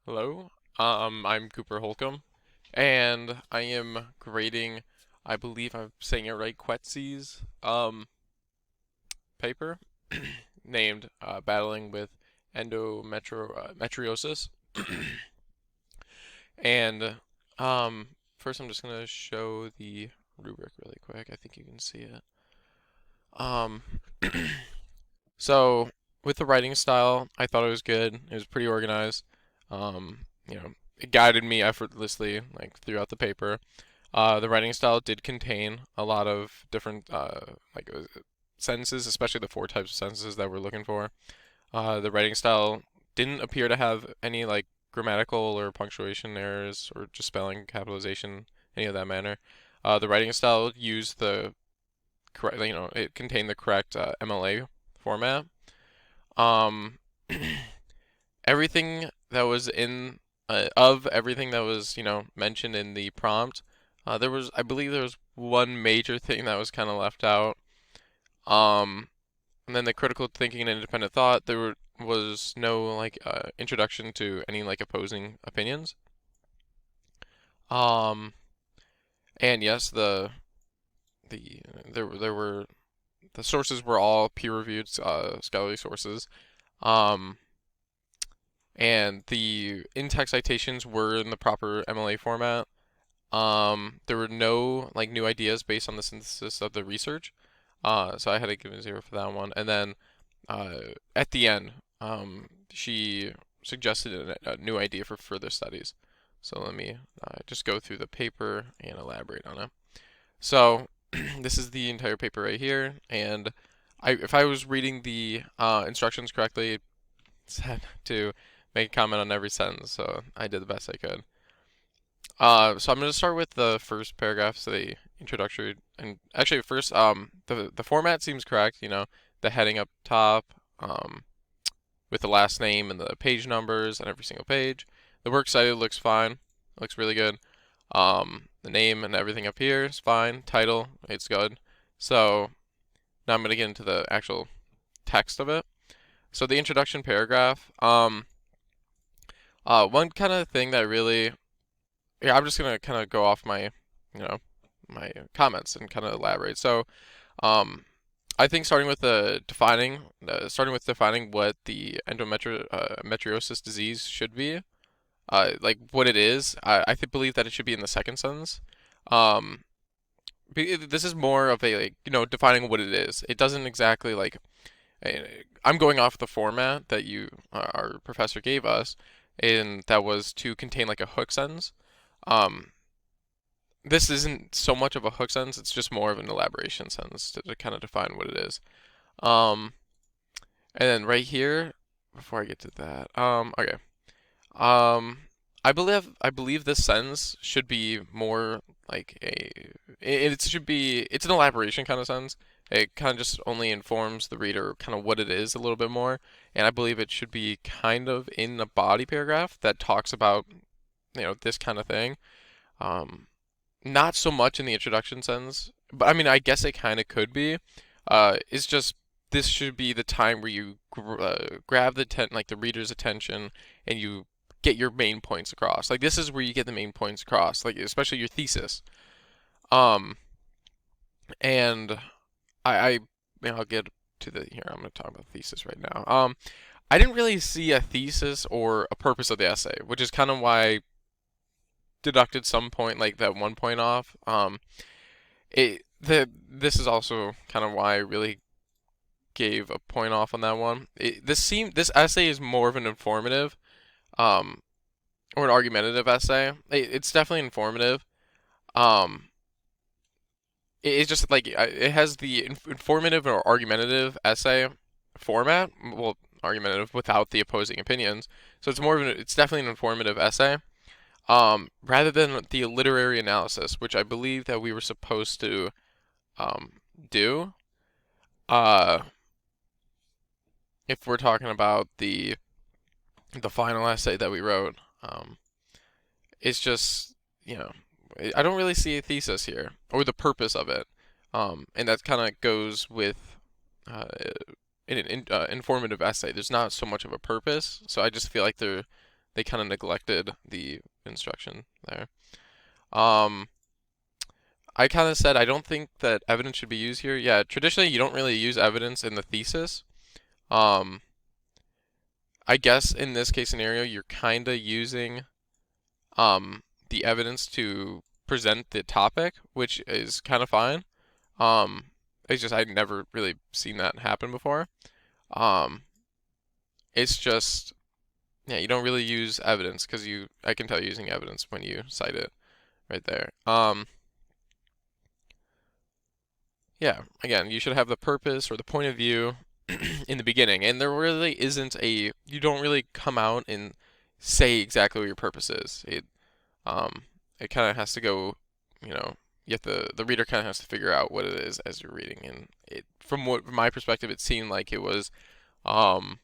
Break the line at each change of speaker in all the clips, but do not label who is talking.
Hello, I'm Cooper Holcomb, and I am grading, I believe I'm saying it right, Quetzi's paper named Battling with Endometriosis. And first I'm just gonna show the rubric really quick. I think you can see it. Um, so with the writing style, I thought it was good. It was pretty organized. It guided me effortlessly like throughout the paper. The writing style did contain a lot of different sentences, especially the four types of sentences that we're looking for. The writing style didn't appear to have any like grammatical or punctuation errors or just spelling, capitalization, any of that manner. The writing style used the correct, it contained the correct MLA format. Um, everything that was in of everything that was mentioned in the prompt, I believe there was one major thing that was kind of left out. Um, and then the critical thinking and independent thought, was no like introduction to any like opposing opinions. Um, and yes, the there were the sources were all peer-reviewed scholarly sources. Um, and the in-text citations were in the proper MLA format. There were no like new ideas based on the synthesis of the research. So I had to give it a 0 for that one. And then at the end, she suggested a new idea for further studies. So let me just go through the paper and elaborate on it. So this is the entire paper right here, and if I was reading the instructions correctly, it said to make a comment on every sentence, so I did the best I could. So I'm going to start with the first paragraph, so the introductory, and actually first, the format seems correct. The heading up top, with the last name and the page numbers on every single page. The works cited looks fine, looks really good. The name and everything up here is fine. Title, it's good. So now I'm going to get into the actual text of it. So the introduction paragraph, one kind of thing that really, yeah, I'm just gonna kind of go off you know, my comments and kind of elaborate. So, um, I think starting with defining what the endometriosis disease should be, like what it is, believe that it should be in the second sentence. Um, this is more of a like, defining what it is. It doesn't exactly like, I'm going off the format that our professor gave us, and that was to contain like a hook sentence. Um, this isn't so much of a hook sentence, it's just more of an elaboration sentence to kind of define what it is. Um, and then right here, before I get to that, okay. Um, I believe this sentence should be more like it's an elaboration kind of sentence. It kind of just only informs the reader kind of what it is a little bit more, and I believe it should be kind of in a body paragraph that talks about, this kind of thing. Um, Not so much in the introduction sentence, but I mean, I guess it kind of could be. It's just this should be the time where you grab like the reader's attention and you get your main points across. Like this is where you get the main points across, like especially your thesis. Um, and I I'll get to the here. I'm going to talk about thesis right now. I didn't really see a thesis or a purpose of the essay, which is kind of why I deducted some point like that one point off. This is also kind of why I really gave a point off on that one. This essay is more of an informative um or an argumentative essay. It's definitely informative. Um, it's just like it has the informative or argumentative essay format. Well, argumentative without the opposing opinions. So it's definitely an informative essay. Rather than the literary analysis, which I believe that we were supposed to um do. Uh, if we're talking about the final essay that we wrote, it's just you know I don't really see a thesis here or the purpose of it, and that kind of goes with uh, in an informative essay. There's not so much of a purpose, so I just feel like they kind of neglected the instruction there. Um, I kind of said I don't think that evidence should be used here. Yeah, traditionally you don't really use evidence in the thesis. Um, I guess in this case scenario you're kind of using the evidence to present the topic, which is kind of fine. Um, it's just I'd never really seen that happen before. Um, it's just yeah, you don't really use evidence because I can tell you're using evidence when you cite it right there. Yeah, again, you should have the purpose or the point of view in the beginning, and there really isn't you don't really come out and say exactly what your purpose is. Um, it kind of has to go, you know, yet the reader kind of has to figure out what it is as you're reading, and from my perspective, it seemed like it was, um,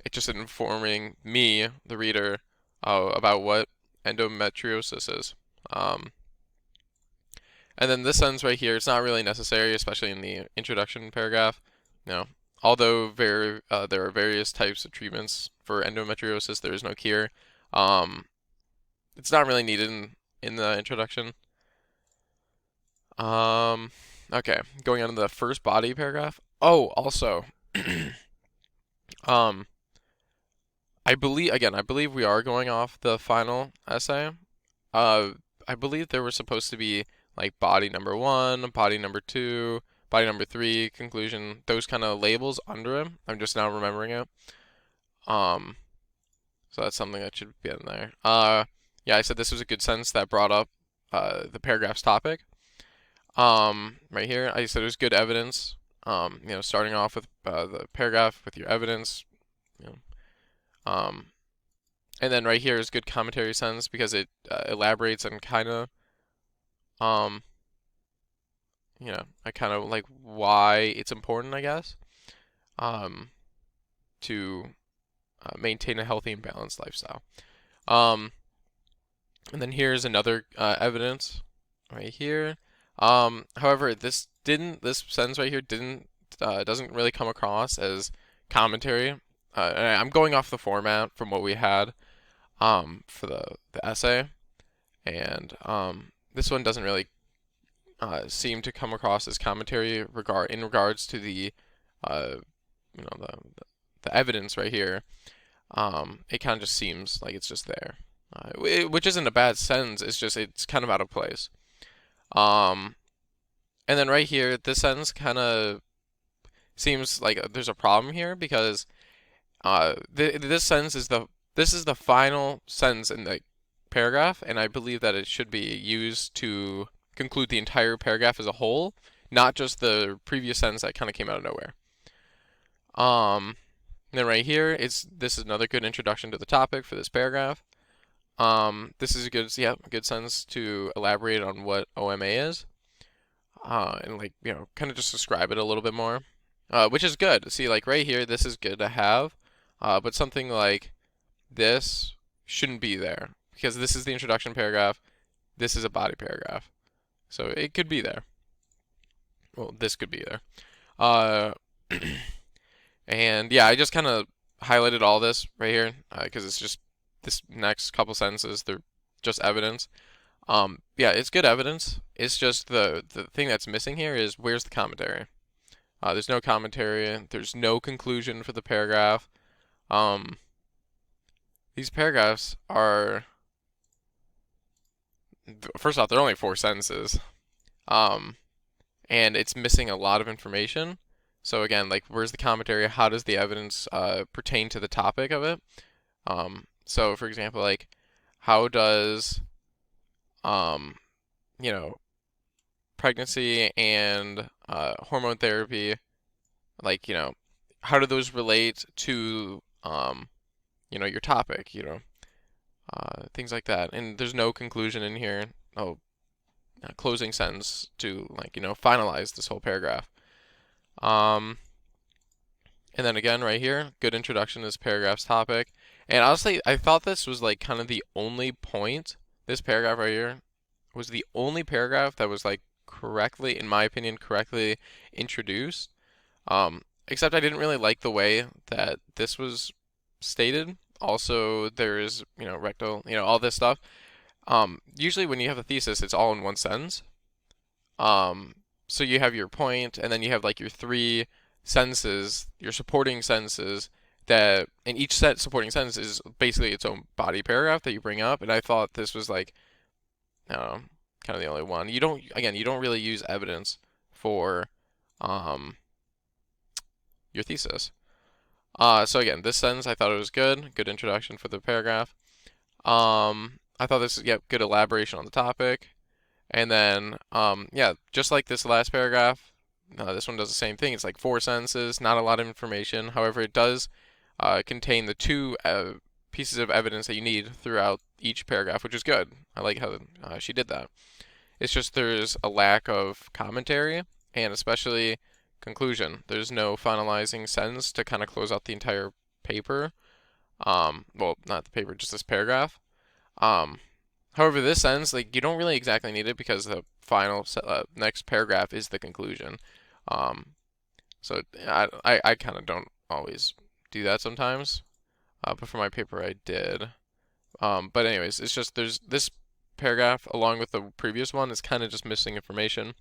it just informing me, the reader, about what endometriosis is. Um, and then this sentence right here, it's not really necessary, especially in the introduction paragraph. You know, although there are various types of treatments for endometriosis, there is no cure. Um, it's not really needed in the introduction. Um, okay, going on to the first body paragraph. Oh, also, um, I believe we are going off the final essay. Uh, I believe there was supposed to be like body number one, body number two, body number three, conclusion, those kind of labels under him. I'm just now remembering it. Um, so that's something that should be in there. Yeah, I said this was a good sentence that brought up the paragraph's topic. Right here, I said it was good evidence. Starting off with the paragraph with your evidence, you know, um, and then right here is good commentary sentence because it elaborates and kind of, um, I kind of like why it's important, I guess, um, to maintain a healthy and balanced lifestyle. Um, and then here's another evidence right here. However, this sentence right here doesn't really come across as commentary. And I'm going off the format from what we had for the essay, and this one doesn't really seem to come across as commentary in regards to the uh, you know the evidence right here. It kind of just seems like it's just there, which isn't a bad sentence. It's kind of out of place. Um, and then right here, this sentence kind of seems like there's a problem here because this sentence this is the final sentence in the paragraph, and I believe that it should be used to conclude the entire paragraph as a whole, not just the previous sentence that kind of came out of nowhere. And then right here, this is another good introduction to the topic for this paragraph. This is a good sentence to elaborate on what OMA is, and like kind of just describe it a little bit more, which is good. See, like right here, this is good to have, but something like this shouldn't be there because this is the introduction paragraph. This is a body paragraph, so it could be there. Well, this could be there. Uh, and yeah, I just kind of highlighted all this right here because it's just this next couple sentences. They're just evidence. Yeah, it's good evidence. It's just the thing that's missing here is where's the commentary? There's no commentary. There's no conclusion for the paragraph. These paragraphs are, first off, they're only 4 sentences. Um, and it's missing a lot of information. So again, like where's the commentary? How does the evidence pertain to the topic of it? So for example, like how does um, you know, pregnancy and hormone therapy, like, how do those relate to your topic, things like that. And there's no conclusion in here. No closing sentence to like, finalize this whole paragraph. Um, and then again, right here, good introduction to this paragraph's topic. And honestly, I thought this was like kind of the only point. This paragraph right here was the only paragraph that was like correctly, in my opinion, correctly introduced. Except I didn't really like the way that this was stated. Also, there's, rectal, all this stuff. Usually when you have a thesis, it's all in one sentence. Um, so you have your point, and then you have like your three sentences, your supporting sentences that, and each set supporting sentence is basically its own body paragraph that you bring up. And I thought this was like, I don't know, kind of the only one. You don't really use evidence for um, your thesis. So again, this sentence I thought it was good introduction for the paragraph. I thought this, yep, good elaboration on the topic. And then, yeah, just like this last paragraph, this one does the same thing. It's like four sentences, not a lot of information. However, it does contain the two pieces of evidence that you need throughout each paragraph, which is good. I like how she did that. It's just there's a lack of commentary and especially conclusion. There's no finalizing sentence to kind of close out the entire paper. Well, not the paper, just this paragraph. Um, However, this sentence, like, you don't really exactly need it because the final next paragraph is the conclusion. Um, so I kind of don't always do that sometimes, but for my paper I did. But anyways, it's just there's this paragraph along with the previous one is kind of just missing information.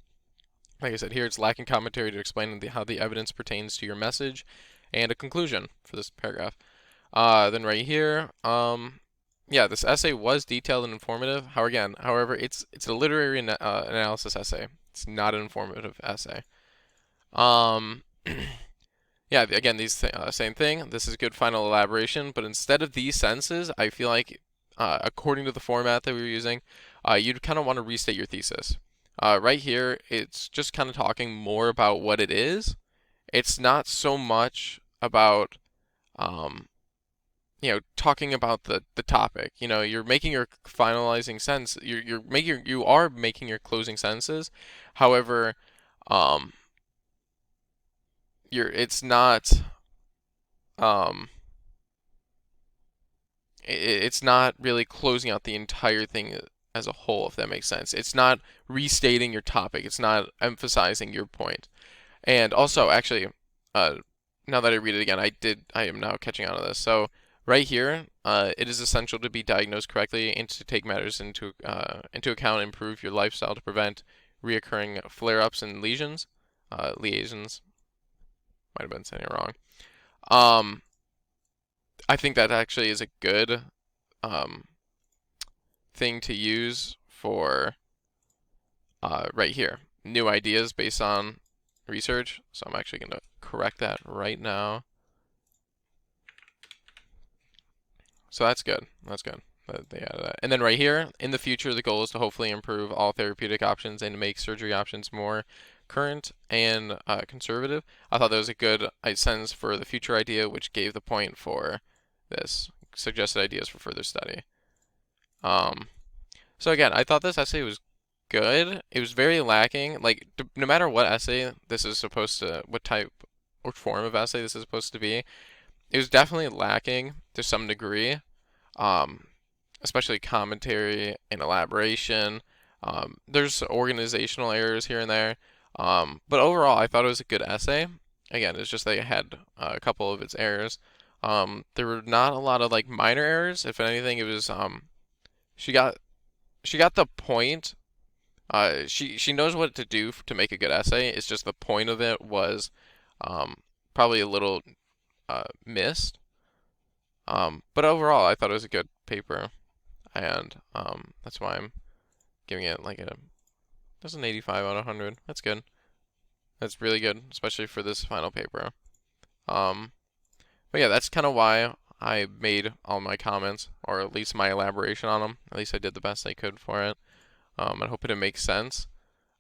Like I said, here it's lacking commentary to explain how the evidence pertains to your message, and a conclusion for this paragraph. Then right here, yeah, this essay was detailed and informative. However, it's a literary analysis essay. It's not an informative essay. Um, yeah, again, these same thing. This is good final elaboration, but instead of these sentences, I feel like, according to the format that we were using, you'd kind of want to restate your thesis. Right here, it's just kind of talking more about what it is. It's not so much about um, talking about the topic. You're making your finalizing sense. You are making your closing sentences. However, um, it's not um, it's not really closing out the entire thing as a whole, if that makes sense. It's not restating your topic. It's not emphasizing your point. And also, actually, uh, now that I read it again, I am now catching on to this. So right here, it is essential to be diagnosed correctly and to take matters into account and improve your lifestyle to prevent reoccurring flare-ups and lesions. Liaisons. Might have been saying it wrong. Um, I think that actually is a good um, thing to use for right here. New ideas based on research. So I'm actually going to correct that right now. So that's good. That's good. They added that. And then right here, in the future, the goal is to hopefully improve all therapeutic options and to make surgery options more current and conservative. I thought that was a good sentence for the future idea, which gave the point for this. Suggested ideas for further study. Um, so again, I thought this essay was good. It was very lacking. Like, no matter what essay this is supposed to, what type or form of essay this is supposed to be, it was definitely lacking to some degree, um, especially commentary and elaboration. There's organizational errors here and there, but overall, I thought it was a good essay. Again, it's just they had a couple of its errors. There were not a lot of like minor errors. If anything, it was she got she got the point. She knows what to do to make a good essay. It's just the point of it was probably a little missed. But overall, I thought it was a good paper, and that's why I'm giving it like that's an 85 out of 100. That's good. That's really good, especially for this final paper. Um, but yeah, that's kind of why I made all my comments, or at least my elaboration on them. At least I did the best I could for it. I hope it makes sense.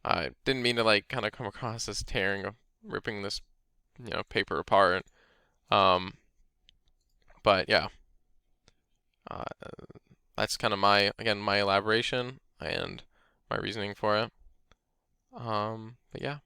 I didn't mean to like kind of come across as ripping this, paper apart. Um, but yeah, uh, that's kind of my elaboration and my reasoning for it. But yeah.